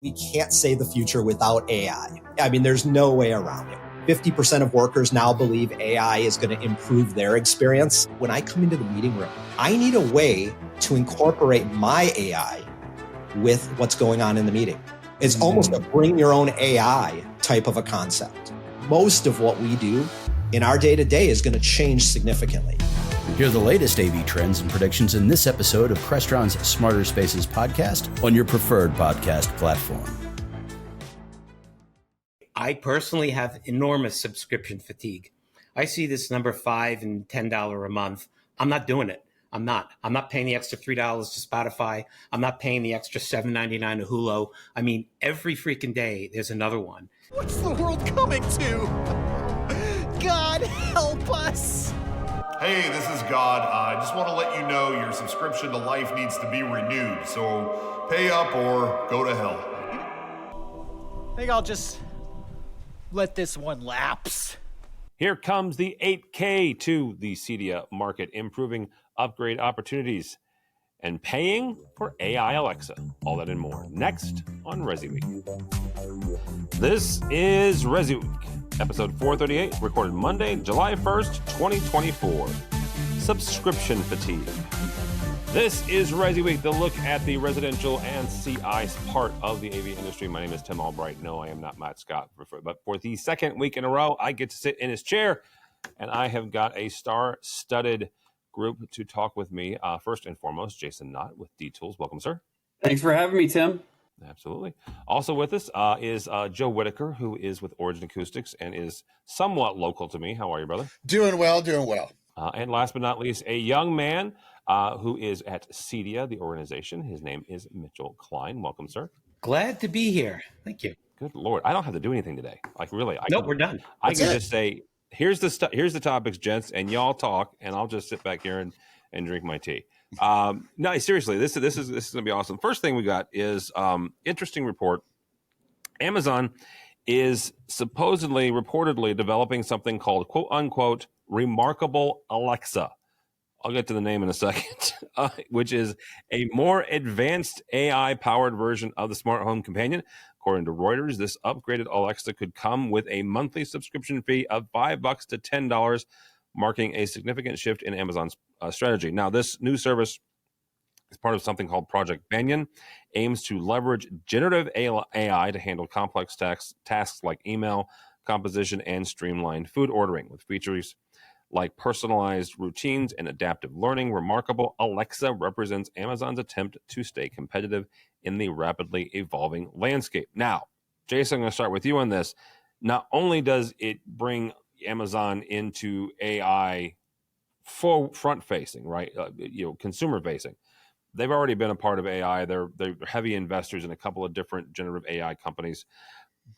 We can't say the future without AI. I mean, there's no way around it. 50% of workers now believe AI is going to improve their experience. When I come into the meeting room, I need a way to incorporate my AI with what's going on in the meeting. It's almost a bring your own AI type of a concept. Most of what we do in our day-to-day is going to change significantly. Hear the latest AV trends and predictions in this episode of Crestron's Smarter Spaces podcast on your preferred podcast platform. I personally have enormous subscription fatigue. I see this number $5 and $10 a month. I'm not doing it. I'm not paying the extra $3 to Spotify. I'm not paying the extra $7.99 to Hulu. I mean, every freaking day there's another one. What's the world coming to? God help us. Hey, this is God. I just want to let you know your subscription to Life needs to be renewed. So pay up or go to hell. I think I'll just let this one lapse. Here comes the 8K to the CEDIA market, improving upgrade opportunities and paying for AI Alexa. All that and more next on ResiWeek. This is ResiWeek, episode 438, recorded Monday, July 1st, 2024. Subscription fatigue. This is ResiWeek, the look at the residential and CI part of the AV industry. My name is Tim Albright. No, I am not Matt Scott, but for the second week in a row, I get to sit in his chair, and I have got a star-studded group to talk with me. First and foremost, Jason Knott with D-Tools. Welcome, sir. Thanks for having me, Tim. Absolutely. Also with us is Joe Whitaker, who is with Origin Acoustics and is somewhat local to me. How are you, brother? Doing well. And last but not least, a young man who is at CEDIA, the organization. His name is Mitchell Klein. Welcome, sir. Glad to be here. Thank you. Good Lord. I don't have to do anything today. Like, really. We're done. I can just say, here's the topics, gents, and y'all talk, and I'll just sit back here and drink my tea. No, seriously, this is going to be awesome. First thing we got is interesting report. Amazon is reportedly developing something called quote unquote remarkable Alexa. I'll get to the name in a second, which is a more advanced AI-powered version of the smart home companion. According to Reuters, this upgraded Alexa could come with a monthly subscription fee of $5 to $10, marking a significant shift in Amazon's strategy. Now, this new service is part of something called Project Banyan, aims to leverage generative AI to handle complex tasks like email, composition, and streamlined food ordering. With features like personalized routines and adaptive learning, remarkable Alexa represents Amazon's attempt to stay competitive in the rapidly evolving landscape. Now, Jason, I'm going to start with you on this. Not only does it bring Amazon into AI front-facing, right? Consumer-facing. They've already been a part of AI. They're heavy investors in a couple of different generative AI companies.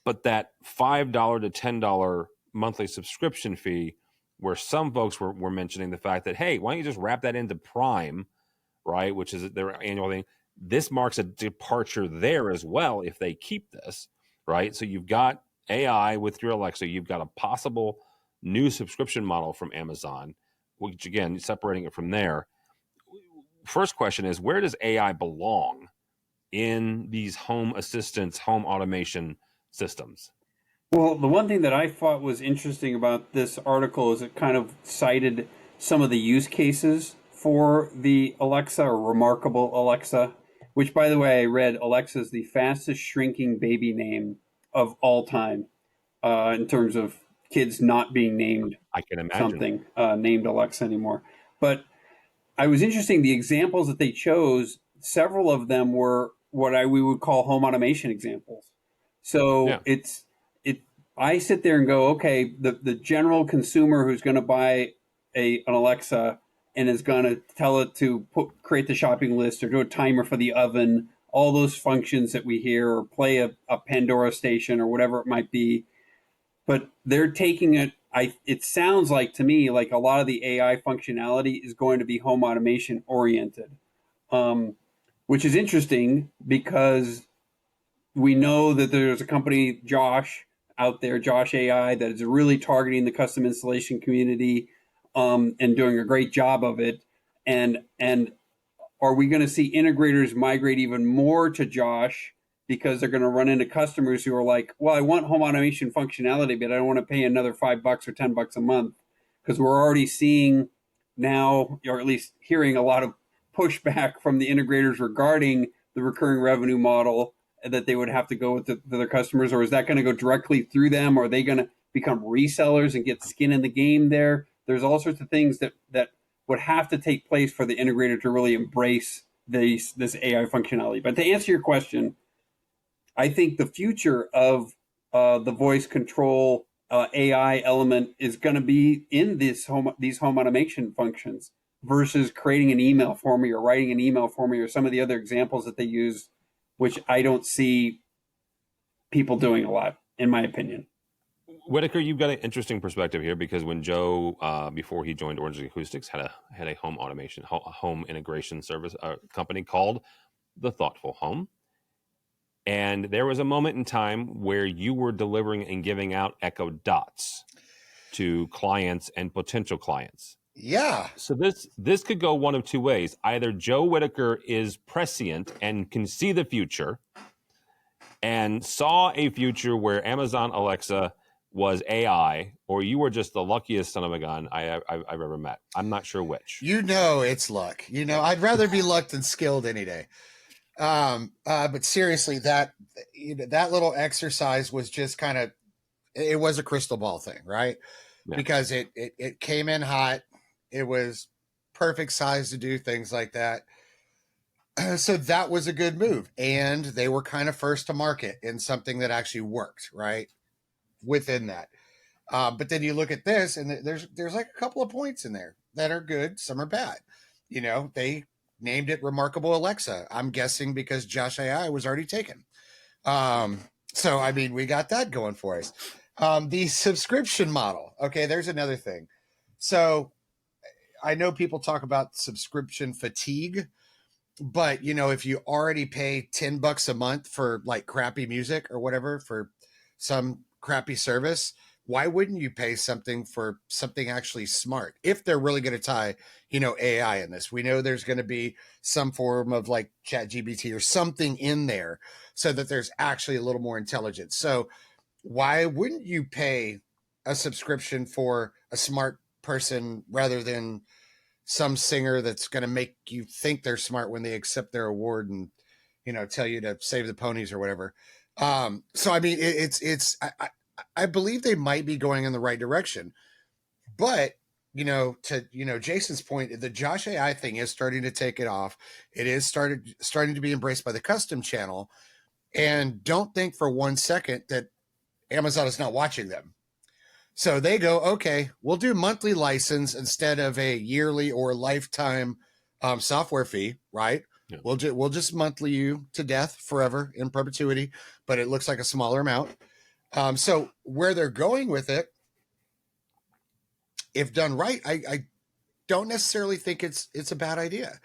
But that $5 to $10 monthly subscription fee, where some folks were mentioning the fact that, hey, why don't you just wrap that into Prime, right, which is their annual thing. This marks a departure there as well if they keep this, right? So you've got AI with your Alexa. You've got a possible new subscription model from Amazon, which, again, separating it from there. First question is, where does AI belong in these home assistance, home automation systems? Well, the one thing that I thought was interesting about this article is it kind of cited some of the use cases for the Alexa, or remarkable Alexa, which, by the way, I read Alexa is the fastest shrinking baby name of all time in terms of kids not being named I can imagine something named Alexa anymore. But I was interested, the examples that they chose, several of them were what we would call home automation examples. So I sit there and go, okay, the general consumer who's going to buy an Alexa and is going to tell it to create the shopping list or do a timer for the oven, all those functions that we hear, or play a Pandora station or whatever it might be. But they're taking it, it sounds like to me like a lot of the AI functionality is going to be home automation oriented, which is interesting because we know that there's a company, Josh AI, that is really targeting the custom installation community and doing a great job of it. And are we going to see integrators migrate even more to Josh because they're going to run into customers who are like, well, I want home automation functionality, but I don't want to pay another $5 or $10 a month, because we're already seeing now, or at least hearing a lot of pushback from the integrators regarding the recurring revenue model that they would have to go with their customers. Or is that going to go directly through them? Or are they going to become resellers and get skin in the game there? There's all sorts of things that would have to take place for the integrator to really embrace this AI functionality. But to answer your question, I think the future of the voice control AI element is going to be in these home automation functions versus creating an email for me or writing an email for me or some of the other examples that they use, which I don't see people doing a lot, in my opinion. Whitaker, you've got an interesting perspective here, because when Joe, before he joined Origin Acoustics, had a home automation, home integration service company called The Thoughtful Home. And there was a moment in time where you were delivering and giving out Echo Dots to clients and potential clients. Yeah. So this could go one of two ways. Either Joe Whitaker is prescient and can see the future and saw a future where Amazon Alexa was AI, or you were just the luckiest son of a gun I've ever met. I'm not sure which. It's luck. I'd rather be luck than skilled any day. But seriously, that little exercise was just kind of, it was a crystal ball thing, right? Yeah. Because it came in hot. It was perfect size to do things like that. So that was a good move. And they were kind of first to market in something that actually worked, right? Within that. But then you look at this, and there's like a couple of points in there that are good. Some are bad. They named it Remarkable Alexa. I'm guessing because Josh AI was already taken. So, I mean, we got that going for us. The subscription model. Okay, there's another thing. So I know people talk about subscription fatigue, but if you already pay $10 a month for like crappy music or whatever for some crappy service, why wouldn't you pay something for something actually smart? If they're really going to tie, AI in this, we know there's going to be some form of like ChatGPT or something in there so that there's actually a little more intelligence. So why wouldn't you pay a subscription for a smart person rather than some singer that's going to make you think they're smart when they accept their award and, tell you to save the ponies or whatever. So, I mean, I believe they might be going in the right direction, but, to, Jason's point, the Josh AI thing is starting to take it off. It is starting to be embraced by the custom channel, and don't think for 1 second that Amazon is not watching them. So they go, okay, we'll do monthly license instead of a yearly or lifetime software fee, right? Yeah. We'll just monthly you to death forever in perpetuity, but it looks like a smaller amount. So where they're going with it, if done right, I don't necessarily think it's a bad idea,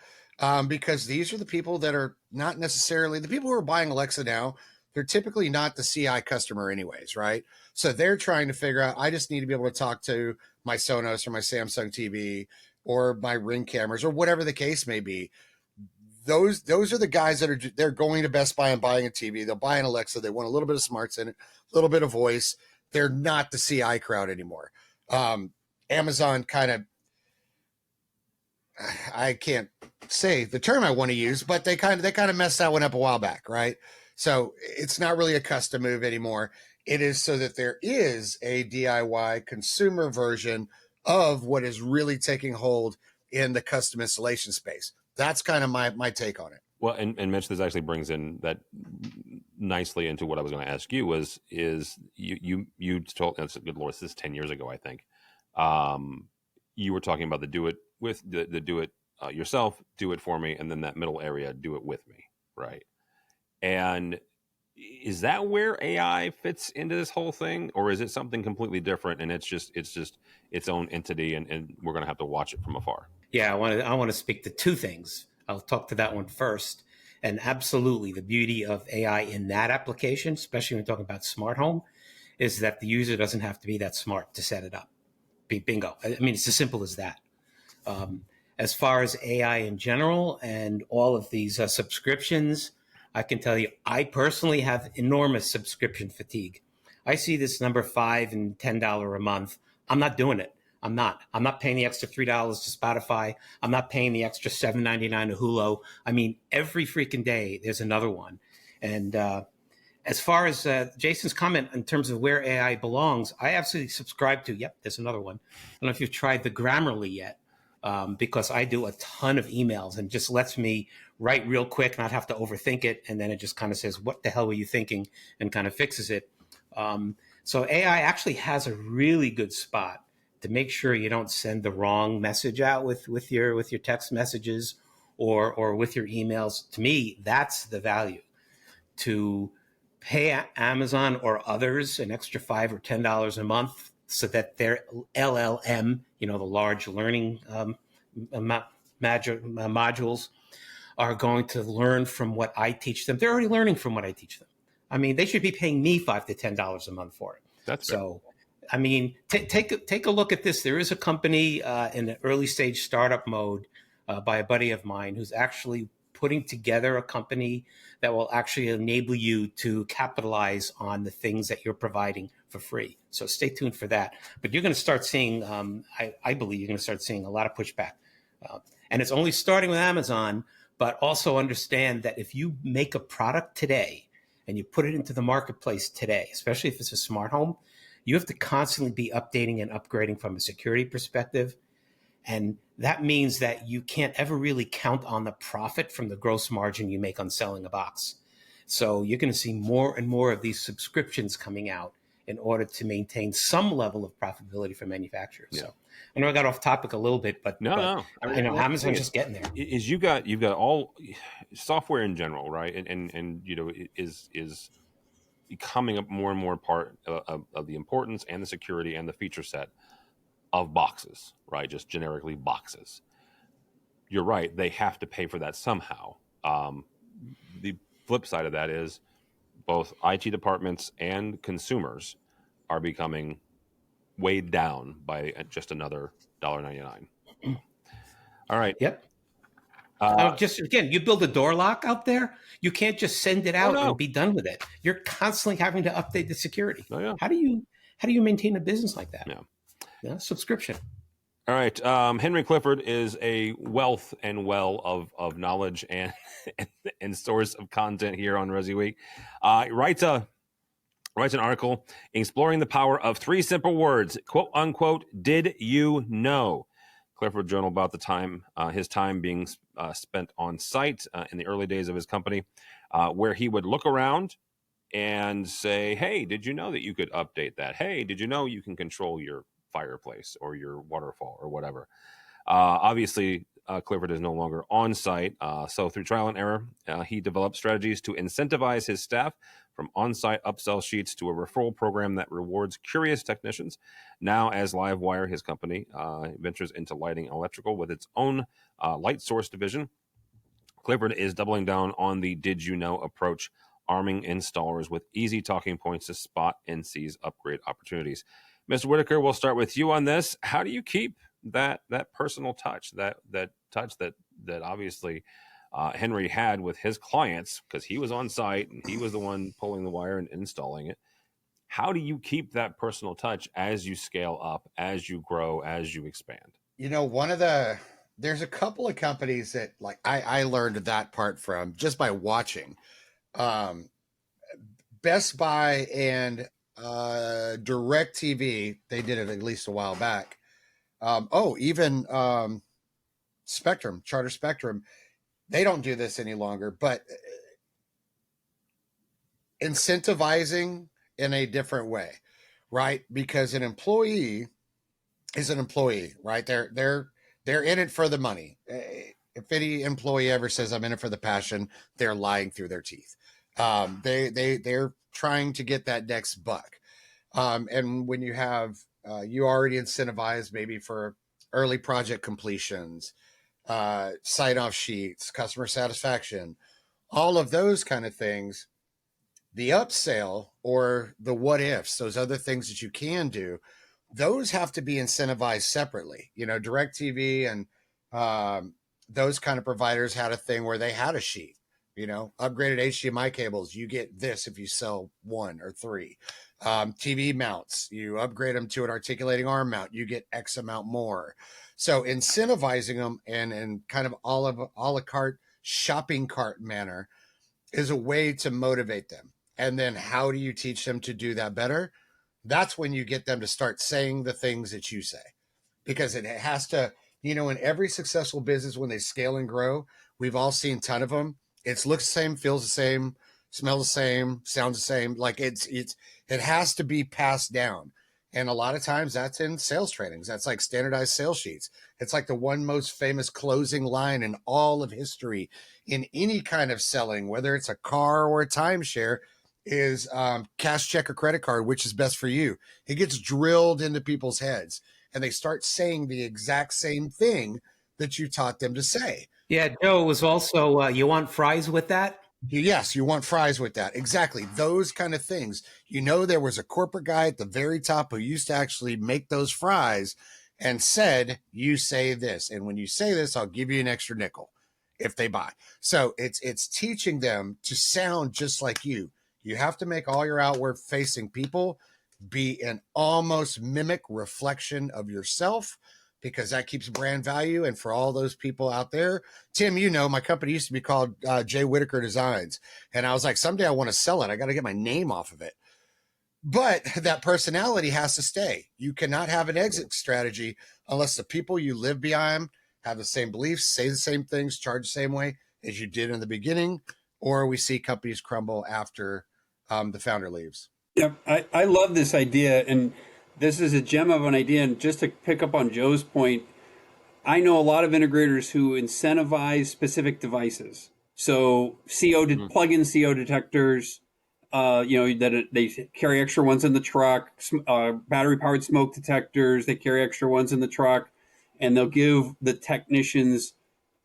because these are the people that are not necessarily the people who are buying Alexa now. They're typically not the CI customer anyways, right? So they're trying to figure out, I just need to be able to talk to my Sonos or my Samsung TV or my Ring cameras or whatever the case may be. Those are the guys they're going to Best Buy and buying a TV. They'll buy an Alexa. They want a little bit of smarts in it, a little bit of voice. They're not the CI crowd anymore. Amazon kind of, I can't say the term I want to use, but they kind of messed that one up a while back, right? So it's not really a custom move anymore. It is so that there is a DIY consumer version of what is really taking hold in the custom installation space. That's kind of my take on it. Well, and Mitch, this actually brings in that nicely into what I was going to ask you is you told us, good Lord, this is 10 years ago, I think. You were talking about the do it with the do it yourself, do it for me, and then that middle area, do it with me, right? And is that where AI fits into this whole thing, or is it something completely different and it's just its own entity and we're going to have to watch it from afar? Yeah, I want to speak to two things. I'll talk to that one first. And absolutely, the beauty of AI in that application, especially when we're talking about smart home, is that the user doesn't have to be that smart to set it up. Bingo. I mean, it's as simple as that. As far as AI in general and all of these subscriptions, I can tell you, I personally have enormous subscription fatigue. I see this number $5 and $10 a month. I'm not doing it. I'm not paying the extra $3 to Spotify. I'm not paying the extra $7.99 to Hulu. I mean, every freaking day there's another one. And as far as Jason's comment in terms of where AI belongs, I absolutely subscribe to, yep, there's another one. I don't know if you've tried the Grammarly yet, because I do a ton of emails and just lets me write real quick, not have to overthink it. And then it just kind of says, what the hell were you thinking? And kind of fixes it. So AI actually has a really good spot to make sure you don't send the wrong message out with your text messages or with your emails. To me, that's the value. To pay Amazon or others an extra $5 or $10 a month so that their LLM, the large learning modules, are going to learn from what I teach them. They're already learning from what I teach them. I mean, they should be paying me $5 to $10 a month for it. That's so. I mean, take a look at this. There is a company in the early stage startup mode by a buddy of mine who's actually putting together a company that will actually enable you to capitalize on the things that you're providing for free. So stay tuned for that. But you're going to start seeing, I believe you're going to start seeing a lot of pushback. And it's only starting with Amazon, but also understand that if you make a product today and you put it into the marketplace today, especially if it's a smart home, you have to constantly be updating and upgrading from a security perspective. And that means that you can't ever really count on the profit from the gross margin you make on selling a box. So you're going to see more and more of these subscriptions coming out in order to maintain some level of profitability for manufacturers. Yeah. So I know I got off topic a little bit, but Amazon's just getting there. Is you've got all software in general, right? And is becoming a more and more part of the importance and the security and the feature set of boxes, right? Just generically boxes. You're right. They have to pay for that somehow. The flip side of that is both IT departments and consumers are becoming weighed down by just another $1.99. All right. Yep. Just again, you build a door lock out there, you can't just send it out and be done with it. You're constantly having to update the security. Oh, yeah. How do you maintain a business like that? Yeah. Subscription. All right. Henry Clifford is a wealth and well of knowledge and source of content here on ResiWeek. Writes an article exploring the power of 3 simple words, quote unquote, did you know? Clifford journaled about the time, his time being spent on site in the early days of his company, where he would look around and say, hey, did you know that you could update that? Hey, did you know you can control your fireplace or your waterfall or whatever? Obviously, Clifford is no longer on site. So through trial and error, he developed strategies to incentivize his staff, from on-site upsell sheets to a referral program that rewards curious technicians. Now, as Livewire, his company, ventures into lighting and electrical with its own light source division, Clifford is doubling down on the did you know approach, arming installers with easy talking points to spot and seize upgrade opportunities. Mr. Whitaker, we'll start with you on this. How do you keep that personal touch, that touch that obviously Henry had with his clients, because he was on site and he was the one pulling the wire and installing it? How do you keep that personal touch as you scale up, as you grow, as you expand? There's a couple of companies that I learned that part from just by watching. Best Buy and DirecTV, they did it at least a while back. Even Spectrum, Charter Spectrum, they don't do this any longer, but incentivizing in a different way, right? Because an employee is an employee, right? They're in it for the money. If any employee ever says I'm in it for the passion, they're lying through their teeth. They're trying to get that next buck. And when you have, you already incentivize maybe for early project completions, sign-off sheets, customer satisfaction, all of those kind of things, the upsell or the what ifs, those other things that you can do, those have to be incentivized separately. DirecTV and those kind of providers had a thing where they had a sheet Upgraded HDMI cables, you get this if you sell 1 or 3. TV mounts, you upgrade them to an articulating arm mount, you get X amount more. So incentivizing them and kind of a la carte shopping cart manner is a way to motivate them. And then how do you teach them to do that better? That's when you get them to start saying the things that you say, because it has to, in every successful business, when they scale and grow, we've all seen a ton of them. It looks the same, feels the same, smells the same, sounds the same. Like it has to be passed down. And a lot of times that's in sales trainings. That's like standardized sales sheets. It's like the one most famous closing line in all of history in any kind of selling, whether it's a car or a timeshare, is cash, check, or credit card, which is best for you. It gets drilled into people's heads and they start saying the exact same thing that you taught them to say. Yeah, Joe, was also, you want fries with that? Yes, you want fries with that. Exactly. Those kind of things. There was a corporate guy at the very top who used to actually make those fries and said, you say this. And when you say this, I'll give you an extra nickel if they buy. So it's teaching them to sound just like you. You have to make all your outward facing people be an almost mimic reflection of yourself, because that keeps brand value. And for all those people out there, Tim, my company used to be called Joe Whitaker Designs. And I was like, someday I want to sell it. I got to get my name off of it. But that personality has to stay. You cannot have an exit strategy unless the people you live behind have the same beliefs, say the same things, charge the same way as you did in the beginning, or we see companies crumble after the founder leaves. Yep. I love this idea. And this is a gem of an idea. And just to pick up on Joe's point, I know a lot of integrators who incentivize specific devices. So plug-in CO detectors, that they carry extra ones in the truck, battery-powered smoke detectors, they carry extra ones in the truck, and they'll give the technicians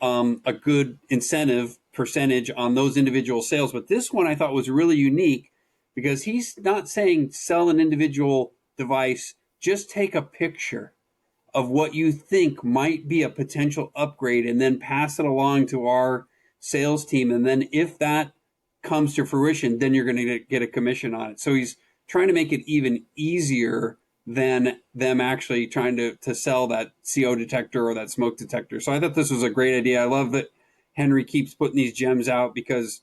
a good incentive percentage on those individual sales. But this one I thought was really unique, because he's not saying sell an individual device, just take a picture of what you think might be a potential upgrade and then pass it along to our sales team. And then if that comes to fruition, then you're going to get a commission on it. So he's trying to make it even easier than them actually trying to sell that CO detector or that smoke detector. So I thought this was a great idea. I love that Henry keeps putting these gems out, because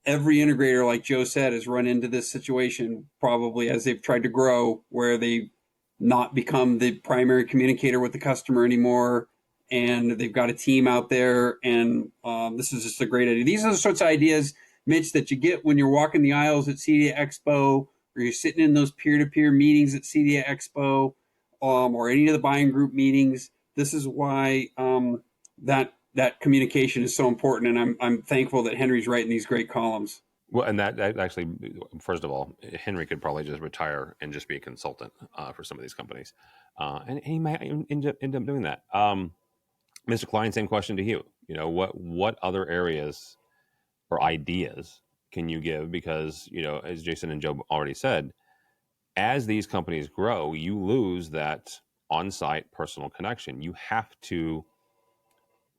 every integrator, like Joe said, has run into this situation probably as they've tried to grow, where they've not become the primary communicator with the customer anymore, and they've got a team out there. And this is just a great idea. These are the sorts of ideas, Mitch, that you get when you're walking the aisles at CEDIA Expo, or you're sitting in those peer-to-peer meetings at CEDIA Expo, or any of the buying group meetings. This is why that communication is so important, and I'm thankful that Henry's writing these great columns. Well, and that actually, first of all, Henry could probably just retire and just be a consultant for some of these companies, and he might end up doing that. Mr. Klein, same question to you. What other areas or ideas can you give? Because as Jason and Joe already said, as these companies grow, you lose that on-site personal connection. You have to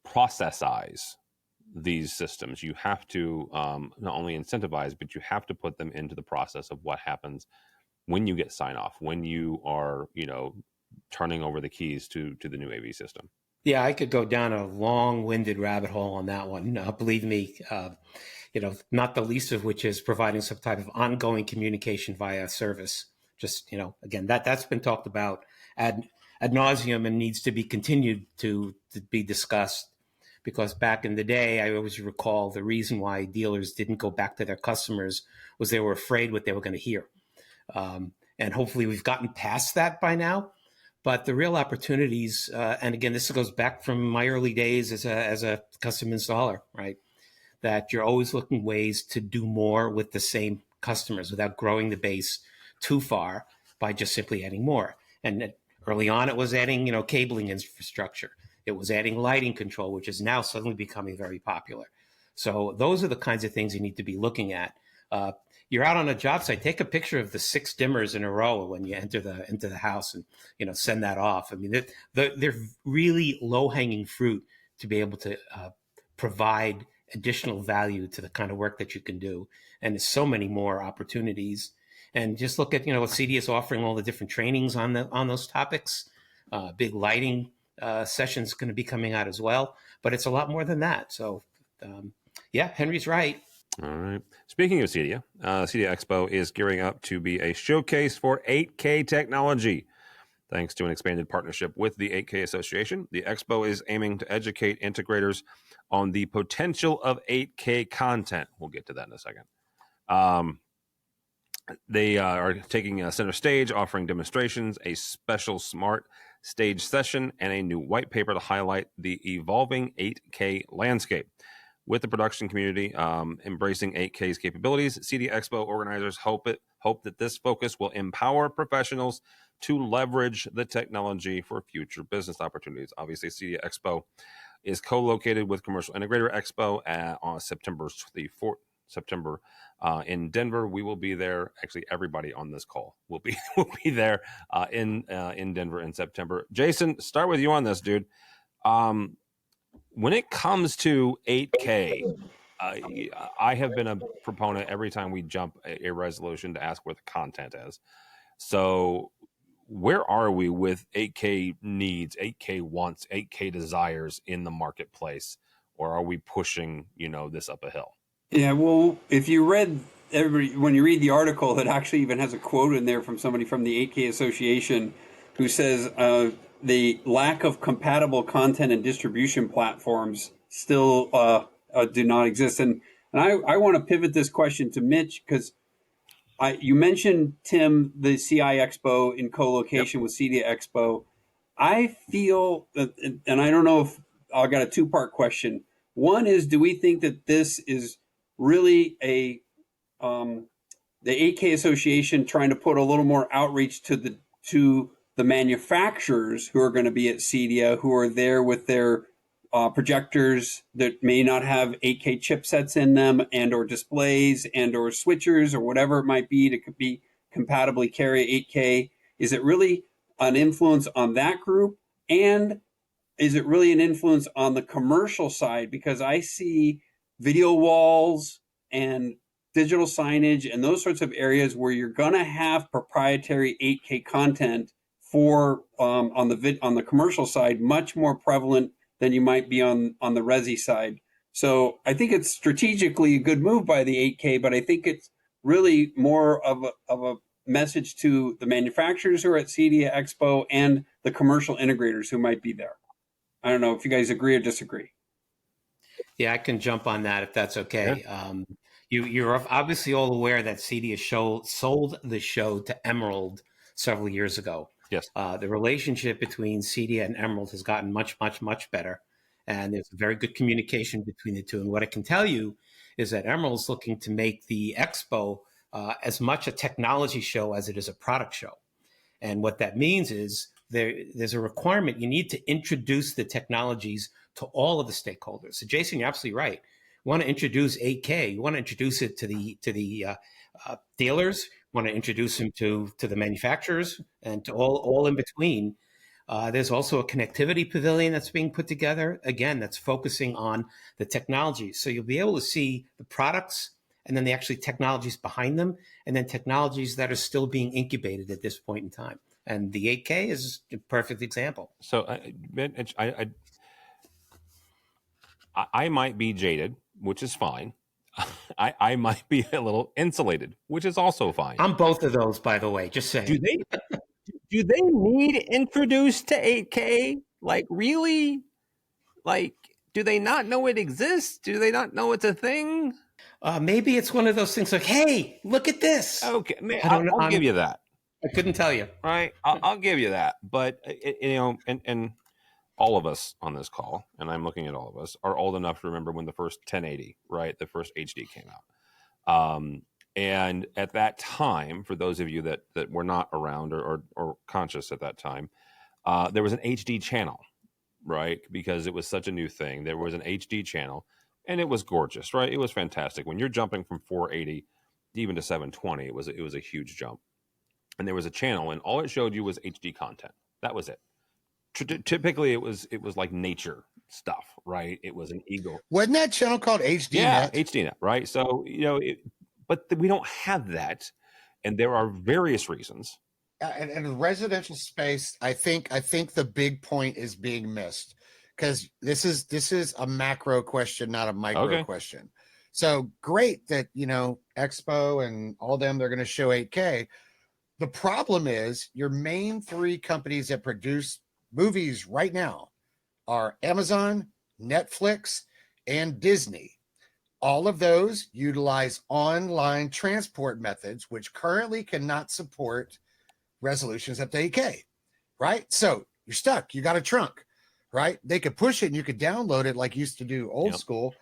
processize these systems. You have to not only incentivize, but you have to put them into the process of what happens when you get sign off, when you are, turning over the keys to the new AV system. Yeah, I could go down a long-winded rabbit hole on that one. Believe me, not the least of which is providing some type of ongoing communication via service. Just, again, that's been talked about ad nauseum and needs to be continued to be discussed. Because back in the day, I always recall the reason why dealers didn't go back to their customers was they were afraid what they were going to hear. And hopefully we've gotten past that by now. But the real opportunities, and again, this goes back from my early days as a custom installer, right? That you're always looking ways to do more with the same customers without growing the base too far by just simply adding more. And early on, it was adding, cabling infrastructure. It was adding lighting control, which is now suddenly becoming very popular. So those are the kinds of things you need to be looking at. You're out on a job site, take a picture of the 6 dimmers in a row when you enter into the house and, send that off. I mean, they're really low-hanging fruit to be able to provide additional value to the kind of work that you can do. And there's so many more opportunities. And just look at, what CEDIA is offering, all the different trainings on those topics. Big lighting sessions going to be coming out as well. But it's a lot more than that. So, yeah, Henry's right. All right. Speaking of CEDIA, CEDIA Expo is gearing up to be a showcase for 8K technology. Thanks to an expanded partnership with the 8K Association, the Expo is aiming to educate integrators on the potential of 8K content. We'll get to that in a second. They are taking center stage, offering demonstrations, a special smart stage session, and a new white paper to highlight the evolving 8K landscape. With the production community embracing 8K's capabilities, CEDIA Expo organizers hope that this focus will empower professionals to leverage the technology for future business opportunities. Obviously, CEDIA Expo is co-located with Commercial Integrator Expo on September the 4th in Denver. We will be there. Actually, everybody on this call will be there in Denver in September. Jason, start with you on this, dude. When it comes to 8K, I have been a proponent every time we jump a resolution to ask where the content is. So where are we with 8K needs, 8K wants, 8K desires in the marketplace? Or are we pushing, this up a hill? Yeah, well, if you read when you read the article, it actually even has a quote in there from somebody from the 8K Association who says the lack of compatible content and distribution platforms still do not exist. And I want to pivot this question to Mitch, because you mentioned, Tim, the CI Expo in co-location with CEDIA Expo. I feel that, and I don't know if I got a two-part question. One is, do we think that this is really the 8K Association trying to put a little more outreach to the manufacturers who are going to be at CEDIA, who are there with their projectors that may not have 8K chipsets in them, and or displays and or switchers or whatever it might be to be compatibly carry 8K? Is it really an influence on that group? And is it really an influence on the commercial side? Because I see video walls and digital signage and those sorts of areas where you're going to have proprietary 8K content for on the commercial side, much more prevalent than you might be on the resi side. So I think it's strategically a good move by the 8K, but I think it's really more of a message to the manufacturers who are at CEDIA Expo and the commercial integrators who might be there. I don't know if you guys agree or disagree. Yeah, I can jump on that if that's okay. Yeah. You're obviously all aware that CEDIA sold the show to Emerald several years ago. Yes. The relationship between CEDIA and Emerald has gotten much, much, much better. And there's very good communication between the two. And what I can tell you is that Emerald's looking to make the Expo as much a technology show as it is a product show. And what that means is there's a requirement. You need to introduce the technologies to all of the stakeholders. So Jason, you're absolutely right. You want to introduce 8K. You want to introduce it to the dealers. You want to introduce them to the manufacturers and to all in between. There's also a connectivity pavilion that's being put together. Again, that's focusing on the technology. So you'll be able to see the products and then the actually technologies behind them, and then technologies that are still being incubated at this point in time. And the 8K is a perfect example. So I might be jaded, which is fine. I might be a little insulated, which is also fine. I'm both of those, by the way. Just saying. Do they need introduced to 8K? Like, really? Like, do they not know it exists? Do they not know it's a thing? Maybe it's one of those things like, hey, look at this. Okay, I'll give you that. I couldn't tell you. All right, I'll give you that. But, and all of us on this call, and I'm looking at all of us, are old enough to remember when the first 1080, right, the first HD came out. And at that time, for those of you that were not around or conscious at that time, there was an HD channel, right? Because it was such a new thing. There was an HD channel, and it was gorgeous, right? It was fantastic. When you're jumping from 480 even to 720, it was a huge jump. And there was a channel, and all it showed you was HD content. That was it. Typically, it was like nature stuff, right? It was an Eagle. Wasn't that channel called HDNet? Yeah, HDNet, right? So, but we don't have that. And there are various reasons. And in the residential space, I think the big point is being missed, because this is a macro question, not a micro question. So great that, Expo and all them, they're going to show 8K. The problem is your main three companies that produce movies right now are Amazon, Netflix, and Disney. All of those utilize online transport methods, which currently cannot support resolutions up to 8K, right? So you're stuck. You got a trunk, right? They could push it and you could download it like used to do old school.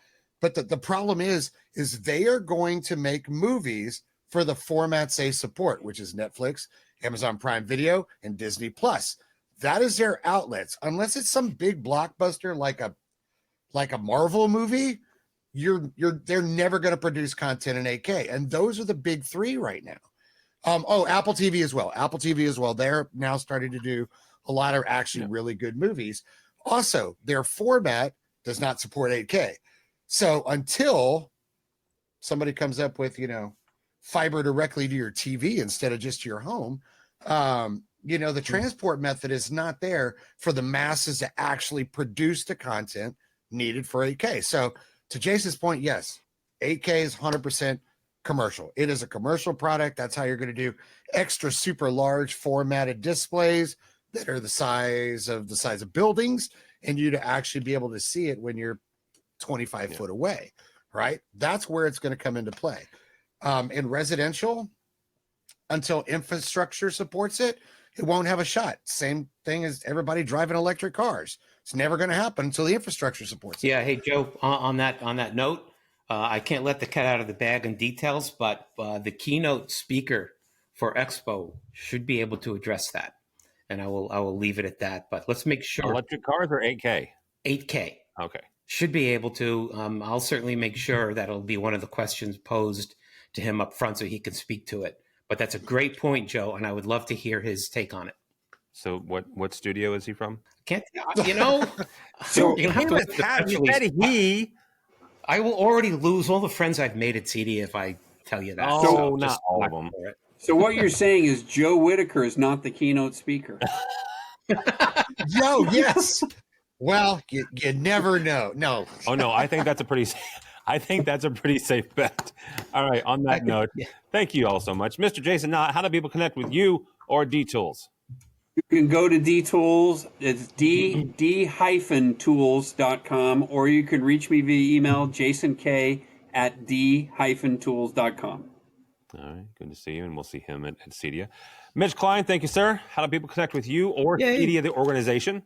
But the problem is they are going to make movies for the formats they support, which is Netflix, Amazon Prime Video, and Disney Plus. That is their outlets. Unless it's some big blockbuster like a Marvel movie, they're never going to produce content in 8K. And those are the big three right now. Apple TV as well. Apple TV as well. They're now starting to do a lot of actually really good movies. Also, their format does not support 8K. So until somebody comes up with, fiber directly to your TV instead of just your home, the transport method is not there for the masses to actually produce the content needed for 8K. So to Jason's point, yes, 8K is 100% commercial. It is a commercial product. That's how you're going to do extra super large formatted displays that are the size of buildings, and you to actually be able to see it when you're 25 foot away, right? That's where it's going to come into play. In residential, until infrastructure supports it, it won't have a shot. Same thing as everybody driving electric cars. It's never going to happen until the infrastructure supports it. Yeah. Hey, Joe, on that note, I can't let the cat out of the bag in details, but the keynote speaker for Expo should be able to address that. And I will leave it at that. But let's make sure. Electric cars or 8K? 8K. Okay. Should be able to. I'll certainly make sure that'll be one of the questions posed to him up front so he can speak to it. But that's a great point, Joe, and I would love to hear his take on it. So what studio is he from? Can't So you have to he. I will already lose all the friends I've made at CEDIA if I tell you that. Oh, not all of them. So what you're saying is Joe Whitaker is not the keynote speaker. Joe, yes. Well, you never know. No. Oh no, I think that's a pretty safe bet. All right. On that note, thank you all so much, Mr. Jason Knott. How do people connect with you or D-Tools? You can go to D-Tools. It's d-tools.com, or you can reach me via email, jasonkay@d-tools.com. All right. Good to see you, and we'll see him at CEDIA. Mitch Klein, thank you, sir. How do people connect with you or CEDIA, the organization?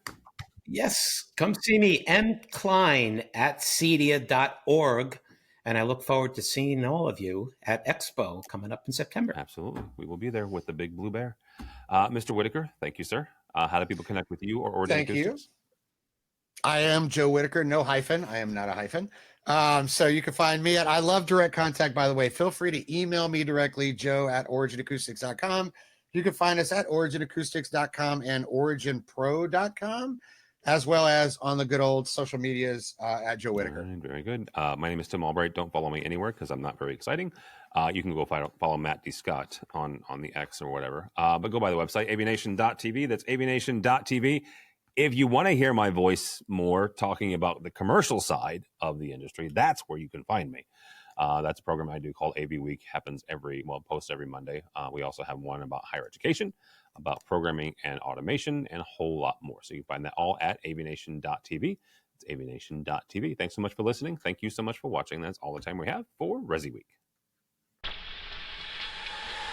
Yes, come see me, mklein@cedia.org. And I look forward to seeing all of you at Expo coming up in September. Absolutely. We will be there with the big blue bear. Mr. Whitaker, thank you, sir. How do people connect with you or Origin Acoustics? Thank you. I am Joe Whitaker, no hyphen. I am not a hyphen. So you can find me I love direct contact, by the way. Feel free to email me directly, joe@originacoustics.com. You can find us at originacoustics.com and originpro.com. as well as on the good old social medias at Joe Whitaker. Right, very good. My name is Tim Albright. Don't follow me anywhere because I'm not very exciting. You can go follow Matt D. Scott on the X or whatever. But go by the website, AVNation.tv. That's AVNation.tv. If you want to hear my voice more talking about the commercial side of the industry, that's where you can find me. That's a program I do called AVWeek. Posts every Monday. We also have one about higher education, about programming and automation, and a whole lot more. So you can find that all at AVNation.tv. It's AVNation.tv. Thanks so much for listening. Thank you so much for watching. That's all the time we have for ResiWeek.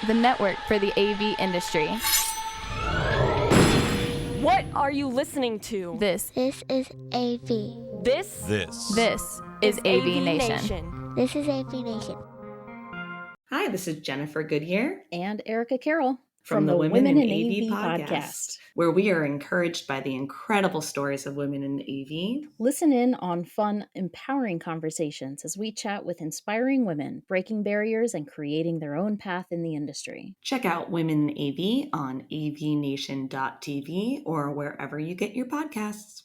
The network for the AV industry. What are you listening to? This is AV. This is AVNation. This is AVNation. Hi, this is Jennifer Goodyear and Erica Carroll from the Women in AV podcast, where we are encouraged by the incredible stories of women in AV. Listen in on fun, empowering conversations as we chat with inspiring women, breaking barriers and creating their own path in the industry. Check out Women in AV on avnation.tv or wherever you get your podcasts.